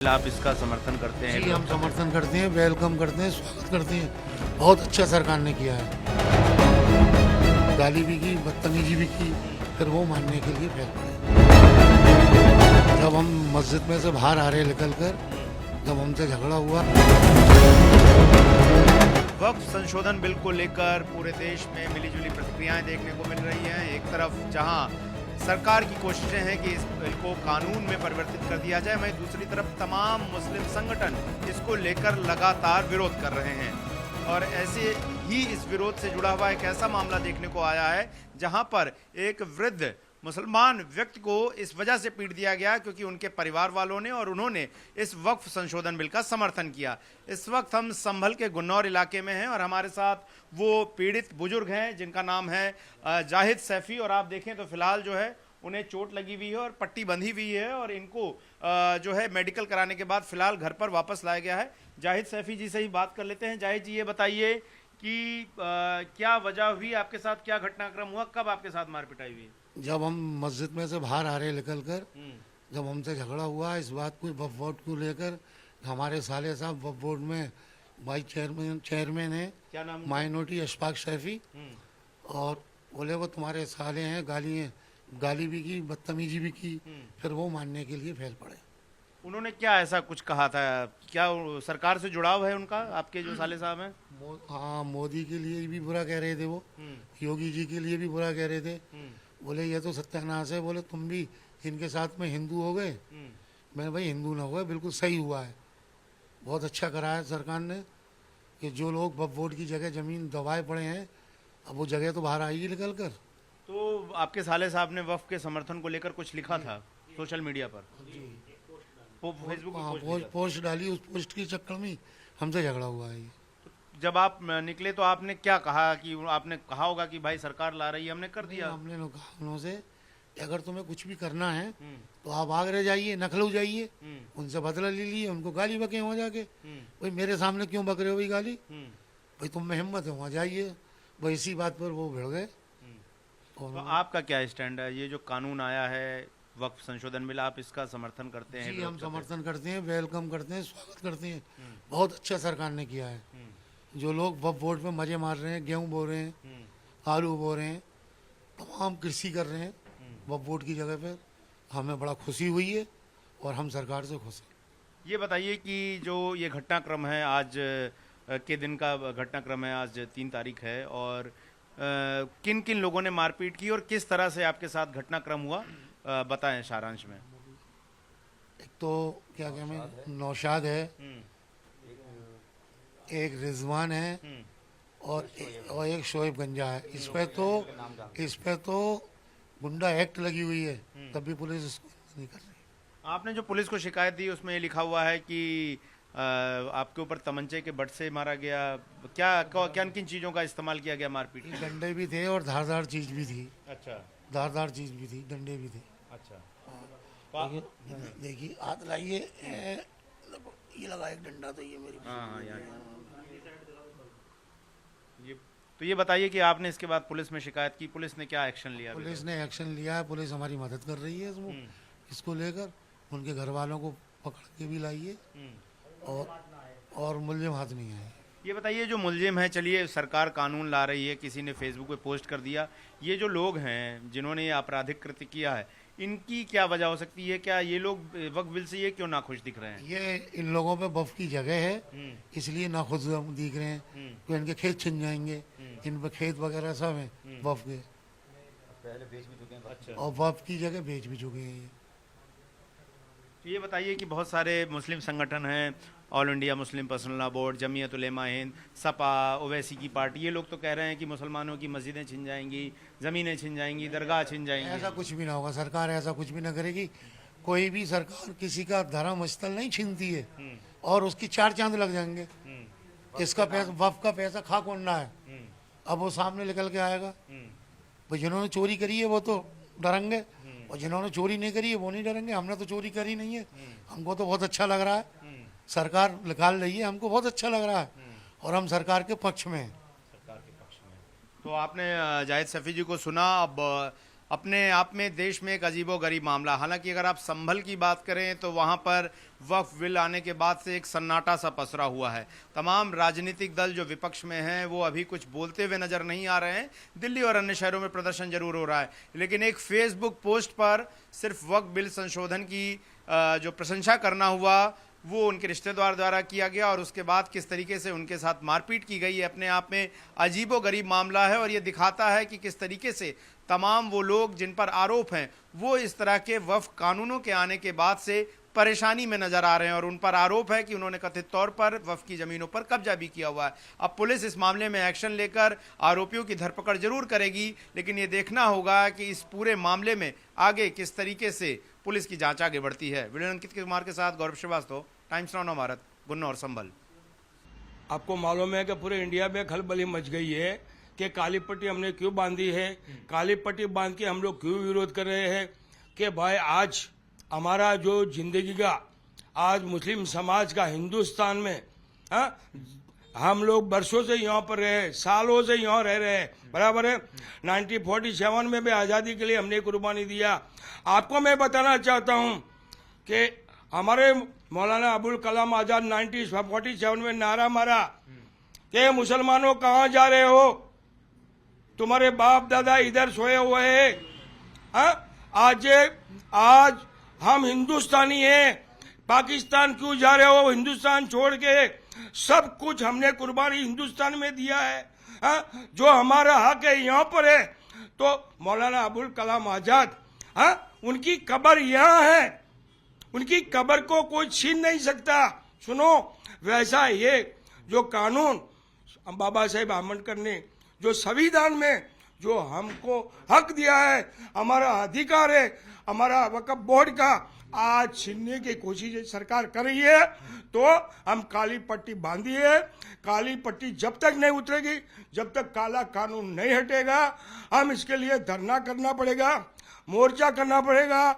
आप इसका समर्थन करते हैं? जी हम समर्थन करते हैं, वेलकम करते हैं, स्वागत करते हैं। बहुत अच्छा सरकार ने किया है। गाली भी की, बदतमीजी भी की, फिर वो मानने के लिए फैल पड़े। जब हम मस्जिद में से बाहर आ रहे निकल कर, जब हमसे झगड़ा हुआ, वक्फ संशोधन बिल को लेकर पूरे देश में मिलीजुली प्रतिक्रियाएं देखने को मिल रही हैं। एक तरफ जहां सरकार की कोशिशें हैं कि इस बिल को कानून में परिवर्तित कर दिया जाए, वहीं दूसरी तरफ तमाम मुस्लिम संगठन इसको लेकर लगातार विरोध कर रहे हैं। और ऐसे ही इस विरोध से जुड़ा हुआ एक ऐसा मामला देखने को आया है जहां पर एक वृद्ध मुसलमान व्यक्ति को इस वजह से पीट दिया गया क्योंकि उनके परिवार वालों ने और उन्होंने इस वक्फ संशोधन बिल का समर्थन किया। इस वक्त हम संभल के गुन्नौर इलाके में हैं और हमारे साथ वो पीड़ित बुजुर्ग हैं जिनका नाम है जाहिद सैफी। और आप देखें तो फिलहाल जो है उन्हें चोट लगी हुई है और पट्टी बंधी हुई है और इनको जो है मेडिकल कराने के बाद फिलहाल घर पर वापस लाया गया है। जाहिद सैफी जी से ही बात कर लेते हैं। जाहिद जी, ये बताइए कि क्या वजह हुई, आपके साथ क्या घटनाक्रम हुआ, कब आपके साथ मार पिटाई हुई? जब हम मस्जिद में से बाहर आ रहे निकल कर, जब हमसे झगड़ा हुआ इस बात को, वक्फ बोर्ड को लेकर, हमारे साले साहब वक्फ बोर्ड में वाइस चेयरमैन है, क्या नाम? माइनॉरिटी अशफाक सैफी, और बोले वो तुम्हारे साले हैं, गाली भी की, बदतमीजी भी की, फिर वो मानने के लिए फैल पड़े। उन्होंने क्या ऐसा कुछ कहा था? क्या सरकार से जुड़ाव है उनका, आपके जो साले साहब हैं? हाँ, मोदी के लिए भी बुरा कह रहे थे वो, योगी जी के लिए भी बुरा कह रहे थे। बोले ये तो सत्यानाश है, बोले तुम भी इनके साथ में हिंदू हो गए। मैं भाई हिंदू ना हुआ, बिल्कुल सही हुआ है। बहुत अच्छा करा है सरकार ने कि जो लोग वक्फ बोर्ड की जगह ज़मीन दबाए पड़े हैं, अब वो जगह तो बाहर आएगी निकल कर। तो आपके साले साहब ने वक्फ के समर्थन को लेकर कुछ लिखा था सोशल मीडिया पर? फेसबुक पर पोस्ट डाली, उस पोस्ट के चक्कर में हमसे झगड़ा हुआ है। जब आप निकले तो आपने क्या कहा? कि आपने कहा होगा कि भाई सरकार ला रही है, हमने कर दिया। हमने कहा उनसे अगर तुम्हें कुछ भी करना है तो आप आगरे जाइए, नखलऊ जाइए, उनसे बदला ले लीजिए, उनको गाली बके वहाँ जाके। भाई मेरे सामने क्यों बक रहे हो भाई गाली? भाई तुम में हिम्मत है वहाँ जाइए। भाई इसी बात पर वो भिड़ गए। तो आपका क्या स्टैंड है? ये जो कानून आया है वक्फ संशोधन बिल, आप इसका समर्थन करते हैं? जी हम समर्थन करते हैं, वेलकम करते हैं, स्वागत करते हैं। बहुत अच्छा सरकार ने किया है। जो लोग वक्फ बोर्ड में मजे मार रहे हैं, गेहूं बो रहे हैं, आलू बो रहे हैं, तमाम कृषि कर रहे हैं वक्फ बोर्ड की जगह पर, हमें बड़ा खुशी हुई है और हम सरकार से खुश हैं। ये बताइए कि जो ये घटनाक्रम है, आज के दिन का घटनाक्रम है, आज 3 तारीख है, और किन किन लोगों ने मारपीट की और किस तरह से आपके साथ घटनाक्रम हुआ, बताएं सारांश में। एक तो क्या कहते हैं, नौशाद है, एक रिजवान है, और एक शोएब गंजा है। इस पे तो गुंडा एक्ट लगी हुई है, तब भी पुलिस इसको नहीं कर रही। आपने जो पुलिस को शिकायत दी उसमें ये लिखा हुआ है कि आपके ऊपर तमंचे के बट से मारा गया। क्या किन चीजों का इस्तेमाल किया गया मारपीट? डंडे भी थे और धारदार चीज भी थी। अच्छा, धारदार चीज भी थी, डंडे भी थे। अच्छा। देखिए हाथ लाइए, ये लगा एक डंडा, तो ये मेरी। हाँ, तो ये बताइए कि आपने इसके बाद पुलिस में शिकायत की, पुलिस ने क्या एक्शन लिया? पुलिस ने एक्शन लिया है, पुलिस हमारी मदद कर रही है इसको लेकर। उनके घर वालों को पकड़ के भी लाइए, और मुलजिम हाथ नहीं आए। ये बताइए जो मुलजिम है, चलिए सरकार कानून ला रही है, किसी ने फेसबुक पे पोस्ट कर दिया, ये जो लोग हैं जिन्होंने ये आपराधिक कृत्य किया है, इनकी क्या वजह हो सकती है? क्या ये लोग वक्फ बिल से ये क्यों नाखुश दिख रहे हैं? ये इन लोगों पे वक्फ की जगह है, इसलिए नाखुश दिख रहे हैं। तो इनके खेत छिन जाएंगे, इन पे खेत वगैरह सब हैं वक्फ के, पहले बेच भी चुके हैं। अच्छा। और वक्फ की जगह बेच भी चुके हैं। ये बताइए कि बहुत सारे मुस्लिम संगठन हैं, all India Muslim personal law board, Jamiat Ulema Hind, Sapa, Owaisi की पार्टी, ये लोग तो कह रहे हैं कि मुसलमानों की मस्जिदें छिन जाएंगी, ज़मीनें छिन जाएंगी, दरगाह छिन जाएंगी। ऐसा कुछ भी ना होगा, सरकार ऐसा कुछ भी ना करेगी। कोई भी सरकार किसी का धर्म स्थल नहीं छीनती है, और उसकी 4 चांद लग जाएंगे। इसका पैसा, वक्फ का पैसा खा कौन रहा है? अब वो सामने निकल के आएगा। भाई जिन्होंने चोरी करी है वो तो डरेंगे, और जिन्होंने चोरी नहीं करी है वो नहीं डरेंगे। हमने तो चोरी करी नहीं है, हमको तो बहुत अच्छा लग रहा है, सरकार निकाल रही है, हमको बहुत अच्छा लग रहा है, और हम सरकार के पक्ष में हैं। सरकार के पक्ष में। तो आपने जाहिद सैफी जी को सुना। अब अपने आप में देश में एक अजीबोगरीब मामला। हालांकि अगर आप संभल की बात करें तो वहां पर वक्फ बिल आने के बाद से एक सन्नाटा सा पसरा हुआ है। तमाम राजनीतिक दल जो विपक्ष में हैं वो अभी कुछ बोलते हुए नजर नहीं आ रहे हैं। दिल्ली और अन्य शहरों में प्रदर्शन जरूर हो रहा है, लेकिन एक फेसबुक पोस्ट पर सिर्फ वक्फ बिल संशोधन की जो प्रशंसा करना हुआ वो उनके रिश्तेदार द्वारा किया गया और उसके बाद किस तरीके से उनके साथ मारपीट की गई है, अपने आप में अजीबोगरीब मामला है। और ये दिखाता है कि किस तरीके से तमाम वो लोग जिन पर आरोप हैं वो इस तरह के वक्फ कानूनों के आने के बाद से परेशानी में नजर आ रहे हैं और उन पर आरोप है कि उन्होंने कथित तौर पर वक्फ की जमीनों पर कब्जा भी किया हुआ है। अब पुलिस इस मामले में एक्शन लेकर आरोपियों की धरपकड़ जरूर करेगी, लेकिन ये देखना होगा कि इस पूरे मामले में आगे किस तरीके से पुलिस की जांच आगे बढ़ती है। वीडियो अंकित कुमार के साथ गौरव श्रीवास्तव, टाइम्स नाउ भारत, गुन्नौर संभल। आपको मालूम है कि पूरे इंडिया में खलबली मच गई है कि काली पट्टी हमने क्यों बांधी है, काली पट्टी बांध के हम लोग क्यों विरोध कर रहे हैं कि भाई आज हमारा जो जिंदगी का आज मुस्लिम समाज का हिंदुस्तान में हम लोग बरसों से यहाँ पर रहे, सालों से यहाँ रह रहे हैं, बराबर है। 1947 में भी आज़ादी के लिए हमने कुर्बानी दिया। आपको मैं बताना चाहता हूँ कि हमारे मौलाना अबुल कलाम आजाद 1947 में नारा मारा कि मुसलमानों कहाँ जा रहे हो, तुम्हारे बाप दादा इधर सोए हुए हैं। आज हम हिंदुस्तानी हैं, पाकिस्तान क्यों जा रहे हो, हिंदुस्तान छोड़ के। सब कुछ हमने कुर्बानी हिंदुस्तान में दिया है। जो हमारा हक है यहाँ पर है। तो मौलाना अबुल कलाम आजाद उनकी कब्र यहाँ है, उनकी कब्र को कोई छीन नहीं सकता। सुनो, वैसा ये जो कानून बाबा साहेब आम्बेडकर ने जो संविधान में जो हमको हक दिया है, हमारा अधिकार है, हमारा वक्फ बोर्ड का, आज छीनने की कोशिश सरकार कर रही है। तो हम काली पट्टी बांधी है। काली पट्टी जब तक नहीं उतरेगी, जब तक काला कानून नहीं हटेगा, हम इसके लिए धरना करना पड़ेगा, मोर्चा करना पड़ेगा,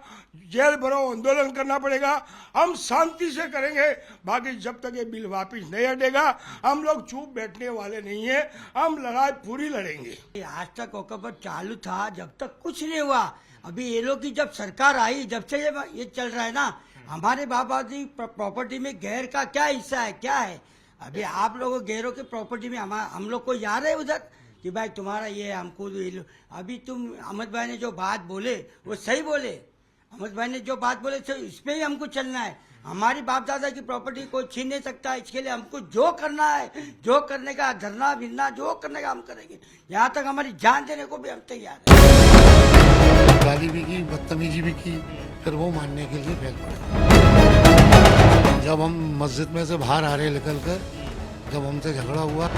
जेल भरो आंदोलन करना पड़ेगा। हम शांति से करेंगे, बाकी जब तक ये बिल वापिस नहीं हटेगा हम लोग चुप बैठने वाले नहीं है, हम लड़ाई पूरी लड़ेंगे। आज तक वक्फ चालू था, जब तक कुछ नहीं हुआ। अभी ये लोग की जब सरकार आई, जब से ये चल रहा है ना, हमारे बाबा जी प्रॉपर्टी में गैर का क्या हिस्सा है, क्या है। अभी आप लोगों गैरों की प्रॉपर्टी में हम लोग को जा रहे उधर कि भाई तुम्हारा ये है, हमको ये लो। अभी तुम अहमद भाई ने जो बात बोले वो सही बोले, अहमद भाई ने जो बात बोले इस पे ही हमको चलना है। हमारी बाप दादा की प्रॉपर्टी कोई छीन नहीं सकता। इसके लिए हमको जो करना है, जो करने का, धरना भिरना जो करने का हम करेंगे, यहाँ तक हमारी जान देने को भी हम तैयार हैं। गाली भी की, बदतमीजी भी की, फिर वो मानने के लिए फैल पड़े। जब हम मस्जिद में से बाहर आ रहे निकल कर, जब हमसे झगड़ा हुआ